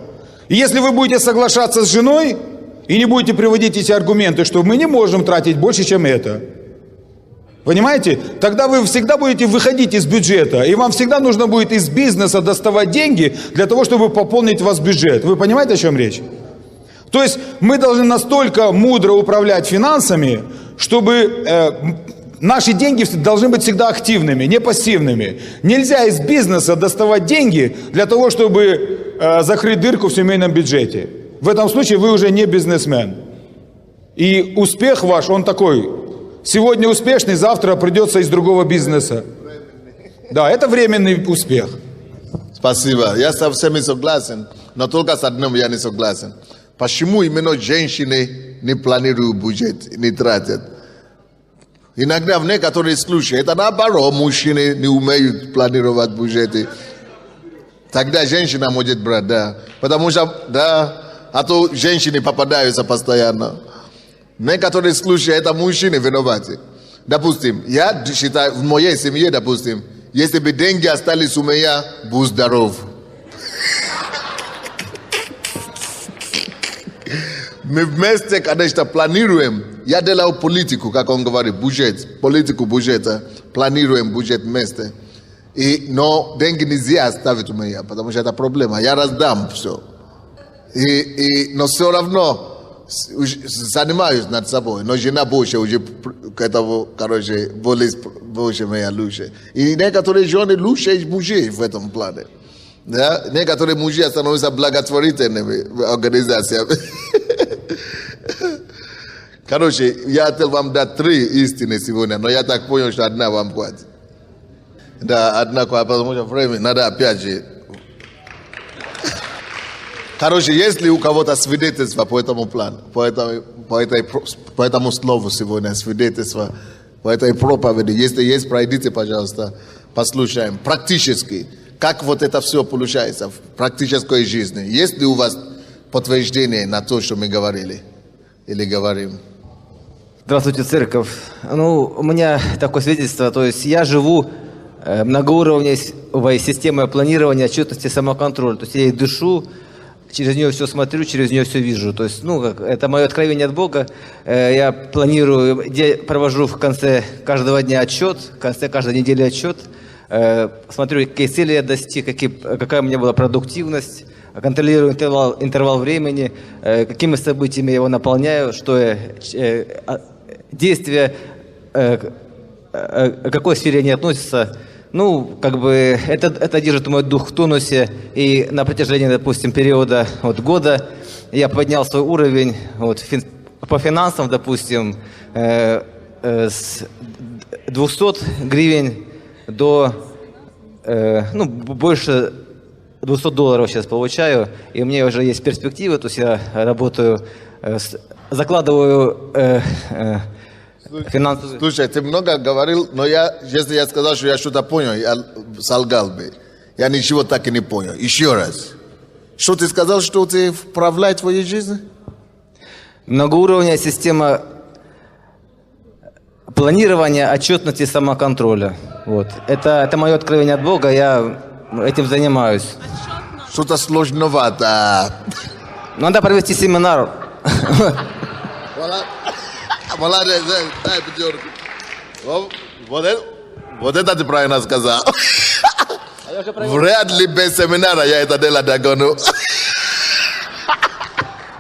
И если вы будете соглашаться с женой, и не будете приводить эти аргументы, что мы не можем тратить больше, чем это. Понимаете? Тогда вы всегда будете выходить из бюджета, и вам всегда нужно будет из бизнеса доставать деньги для того, чтобы пополнить ваш бюджет. Вы понимаете, о чем речь? То есть мы должны настолько мудро управлять финансами, чтобы наши деньги должны быть всегда активными, не пассивными. Нельзя из бизнеса доставать деньги для того, чтобы закрыть дырку в семейном бюджете. В этом случае вы уже не бизнесмен. И успех ваш, он такой. Сегодня успешный, завтра придется из другого бизнеса. Да, это временный успех. Спасибо. Я со всеми согласен, но только с одним я не согласен. Почему именно женщины не планируют бюджет, не тратят? Иногда в некоторых случаях это наоборот, мужчины не умеют планировать бюджеты. Тогда женщина может брать, да. Потому что, да, а то женщины попадаются постоянно. В некоторых случаях это мужчины виноваты. Допустим, я считаю, в моей семье, допустим, если бы деньги остались у меня, будь здоров. Мы вместе, конечно, планируем. Я делаю политику, как он говорит, бюджет, политику бюджета. Планируем бюджет вместе. Но деньги нельзя оставить у меня, потому что это проблема. Я раздам все. Но все равно занимаюсь над собой. Но жена больше уже к этому, короче, больше меня лучше. И некоторые жены лучше мужей в этом плане. Да? Некоторые мужья становятся благотворительными организациями. Короче, я хотел вам дать 3 истины сегодня, но я так понял, что одна вам хватит. Да, одна хватит, потому что время надо опять же. Короче, если у кого-то свидетельство по этому плану, по этому слову сегодня, свидетельство, по этой проповеди, если есть, пройдите, пожалуйста, послушаем. Практически, как вот это все получается в практической жизни. Есть ли у вас подтверждение на то, что мы говорили или говорим? Здравствуйте, церковь. У меня такое свидетельство, то есть я живу многоуровневой системой планирования, отчетности, самоконтроля. То есть я и дышу, через нее все смотрю, через нее все вижу. То есть, ну, это мое откровение от Бога. Я планирую, провожу в конце каждого дня отчет, в конце каждой недели отчет. Смотрю, какие цели я достиг, какая у меня была продуктивность, контролирую интервал времени, какими событиями я его наполняю, что действия, к какой сфере они относятся. Ну, как бы это держит мой дух в тонусе, и на протяжении, допустим, периода года я поднял свой уровень по финансам, допустим, с 200 гривен до больше $200 сейчас получаю, и у меня уже есть перспективы, то есть я работаю, закладываю финансовые... Слушай, ты много говорил, но если я сказал, что я что-то понял, я солгал бы. Я ничего так и не понял. Еще раз. Что ты сказал, что ты вправляешь в твоей жизни? Многоуровневая система планирования, отчетности, самоконтроля. Вот. Это мое откровение от Бога, я этим занимаюсь. Что-то сложновато. Надо провести семинар. Молодец, дай пятерку. Вот это ты правильно сказал. Вряд ли без семинара я это дело догоню.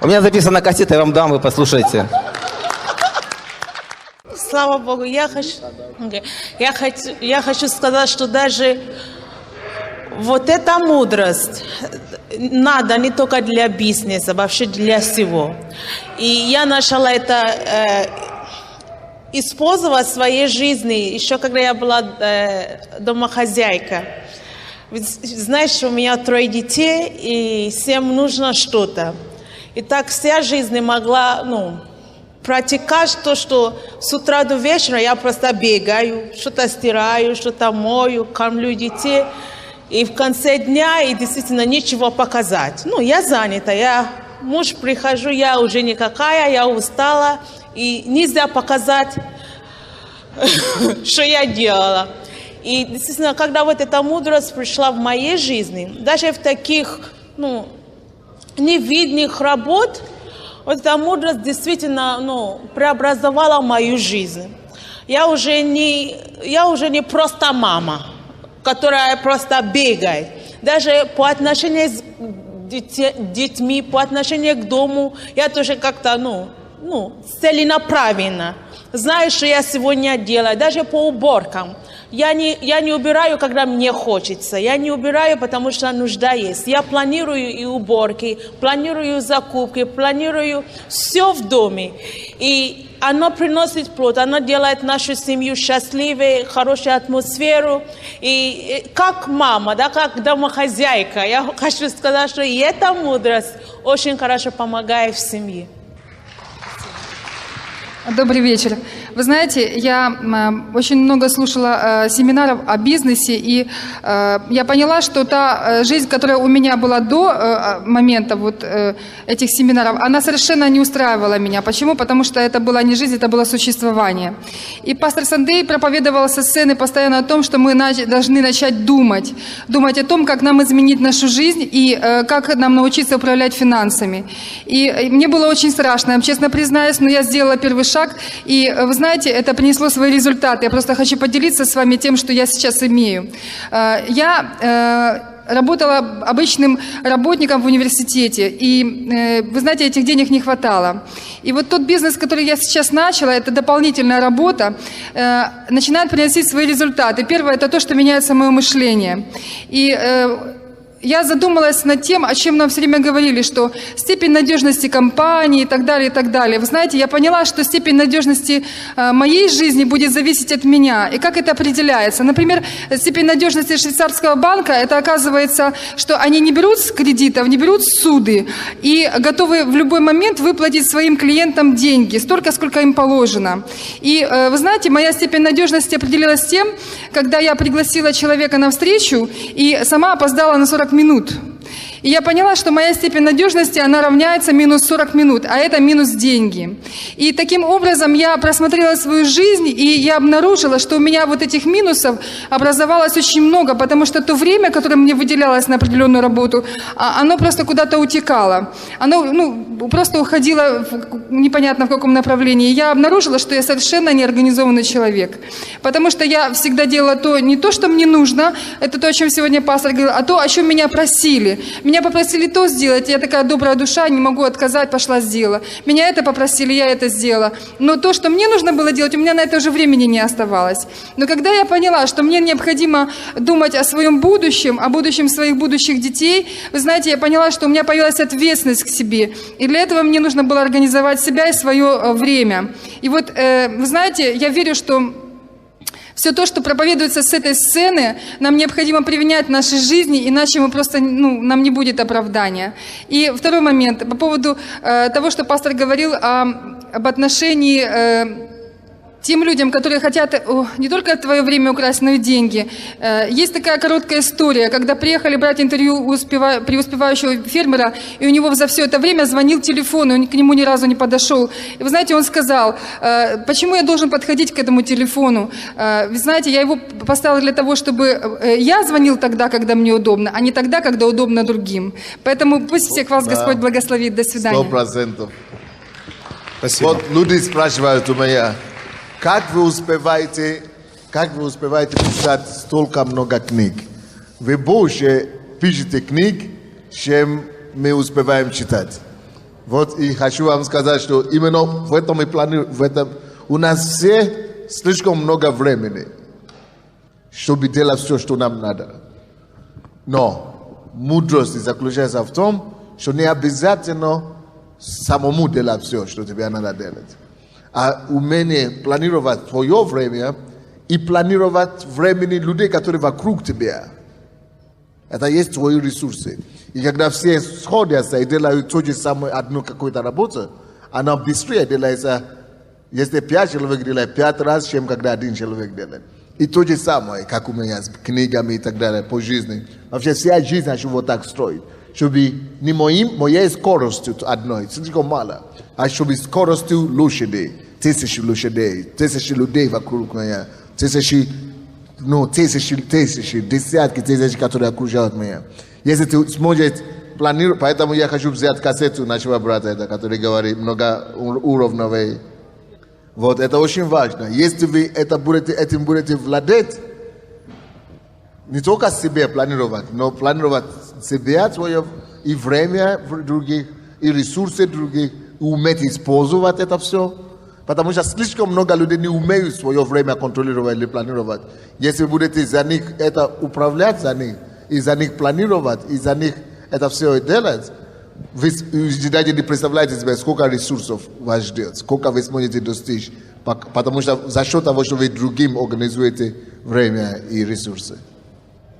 У меня записана кассета, я вам дам, вы послушайте. Слава Богу, я хочу сказать, что даже вот эта мудрость надо не только для бизнеса, вообще для всего. И я начала это использовать в своей жизни, еще когда я была домохозяйка. Ведь, знаешь, у меня 3 детей, и всем нужно что-то. И так вся жизнь могла, протекать то, что с утра до вечера я просто бегаю, что-то стираю, что-то мою, кормлю детей. И в конце дня и действительно нечего показать. Я занята, муж прихожу, я уже никакая, я устала. И нельзя показать, что я делала. И действительно, когда вот эта мудрость пришла в моей жизни, даже в таких, невидных работ, вот эта мудрость действительно, преобразовала мою жизнь. Я уже не просто мама, которая просто бегает. Даже по отношению с детьми, по отношению к дому, я тоже как-то, целенаправленно. Знаю, что я сегодня делаю, даже по уборкам. Я не убираю, когда мне хочется. Я не убираю, потому что нужда есть. Я планирую и уборки, планирую закупки, планирую все в доме. И оно приносит плод, оно делает нашу семью счастливой, хорошую атмосферу. И как мама, как домохозяйка, я хочу сказать, что и эта мудрость очень хорошо помогает в семье. Добрый вечер. Вы знаете, я очень много слушала семинаров о бизнесе, и я поняла, что та жизнь, которая у меня была до момента этих семинаров, она совершенно не устраивала меня. Почему? Потому что это была не жизнь, это было существование. И пастор Сандей проповедовал со сцены постоянно о том, что мы должны начать думать о том, как нам изменить нашу жизнь и как нам научиться управлять финансами. И мне было очень страшно, я честно признаюсь, но я сделала первый шаг, и вы знаете, это принесло свои результаты. Я просто хочу поделиться с вами тем, что я сейчас имею. Я работала обычным работником в университете, и, вы знаете, этих денег не хватало. И вот тот бизнес, который я сейчас начала, это дополнительная работа, начинает приносить свои результаты. Первое – это то, что меняется мое мышление. И я задумалась над тем, о чем нам все время говорили, что степень надежности компании и так далее, и так далее. Вы знаете, я поняла, что степень надежности моей жизни будет зависеть от меня. И как это определяется? Например, степень надежности швейцарского банка, это оказывается, что они не берут с кредитов, не берут суды и готовы в любой момент выплатить своим клиентам деньги, столько, сколько им положено. И вы знаете, моя степень надежности определилась тем, когда я пригласила человека на встречу и сама опоздала на 40 минут. И я поняла, что моя степень надежности, она равняется минус 40 минут, а это минус деньги. И таким образом я просмотрела свою жизнь, и я обнаружила, что у меня вот этих минусов образовалось очень много, потому что то время, которое мне выделялось на определенную работу, оно просто куда-то утекало. Оно просто уходило непонятно в каком направлении. Я обнаружила, что я совершенно неорганизованный человек, потому что я всегда делала не то, что мне нужно, это то, о чем сегодня пастор говорил, а то, о чем меня просили. Меня попросили то сделать, я такая добрая душа, не могу отказать, пошла сделала. Меня это попросили, я это сделала. Но то, что мне нужно было делать, у меня на это уже времени не оставалось. Но когда я поняла, что мне необходимо думать о своем будущем, о будущем своих будущих детей, вы знаете, я поняла, что у меня появилась ответственность к себе. И для этого мне нужно было организовать себя и свое время. И вот, вы знаете, я верю, что все то, что проповедуется с этой сцены, нам необходимо применять в нашей жизни, иначе мы просто, нам не будет оправдания. И второй момент, по поводу того, что пастор говорил об отношении тем людям, которые хотят не только твое время украсть, но и деньги. Есть такая короткая история, когда приехали брать интервью у преуспевающего фермера, и у него за все это время звонил телефон, и он к нему ни разу не подошел. И вы знаете, он сказал, почему я должен подходить к этому телефону? Вы знаете, я его поставил для того, чтобы я звонил тогда, когда мне удобно, а не тогда, когда удобно другим. Поэтому пусть всех вас Господь благословит. До свидания. 100%. Спасибо. Вот люди спрашивают у меня, как вы успеваете писать столько много книг? Вы больше пишете книг, чем мы успеваем читать. Вот и хочу вам сказать, что именно в этом и планируем, у нас все слишком много времени, чтобы делать все, что нам надо. Но мудрость заключается в том, что не обязательно самому делать все, что тебе надо делать. А умение планировать твое время и планировать времени людей, которые вокруг тебя. Это есть твои ресурсы. И когда все сходятся и делают то же самое, одну какую-то работу, она быстрее делается, если 5 человек делают 5 раз, чем когда 1 человек делает. И то же самое, как у меня с книгами и так далее, по жизни. Вообще вся жизнь хочу вот так строить. Чтобы не моей скоростью одной, слишком мало, а чтобы скоростью лошадей, 1000 лошадей, 1000 людей вокруг меня, тысячи, десятки тысяч, которые окружают меня. Если ты сможешь планировать, поэтому я хочу взять кассету нашего брата, который говорит многоуровневый. Вот, это очень важно. Если вы этим будете владеть, не только себе планировать, но планировать себя, свое и время других, и ресурсы других, и уметь использовать это все. Потому что слишком много людей не умеют свое время контролировать или планировать. Если будете за них это управлять за них, и за них планировать, и за них это все делать, вы даже не представляете себе, сколько ресурсов вас ждет, сколько вы сможете достичь. Потому что за счет того, что вы другим организуете время и ресурсы.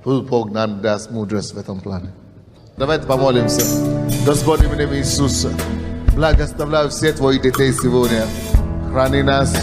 Пусть Бог нам даст мудрость в этом плане. Давайте помолимся. Господь, в имени Иисуса, благословляю всех Твоих детей сегодня. Храни нас.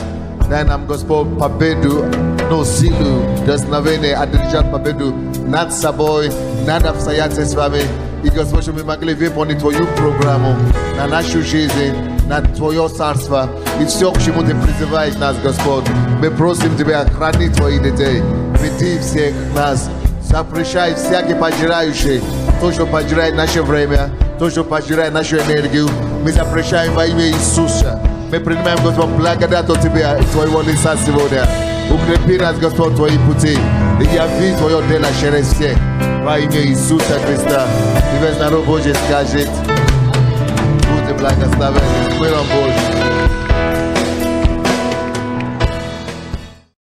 Дай нам, Господь, победу, но силу, вдохновение, одержать победу над собой, над обстоятельствами. И, Господь, чтобы мы могли выполнить Твою программу на нашу жизнь, на Твое царство. И все, к чему Ты призываешь нас, Господь. Мы просим Тебя, храни Твоих детей. Веди всех нас. Запрещай всякий пожирающий, то, что пожирает наше время, то, что пожирает нашу энергию. Мы запрещаем во имя Иисуса. Мы принимаем, Господь, благодать от Тебя и Твоего лица сегодня. Укрепи нас, Господь, Твои пути. И яви Твое дело через всех. Во имя Иисуса Христа. И весь народ Божий скажет.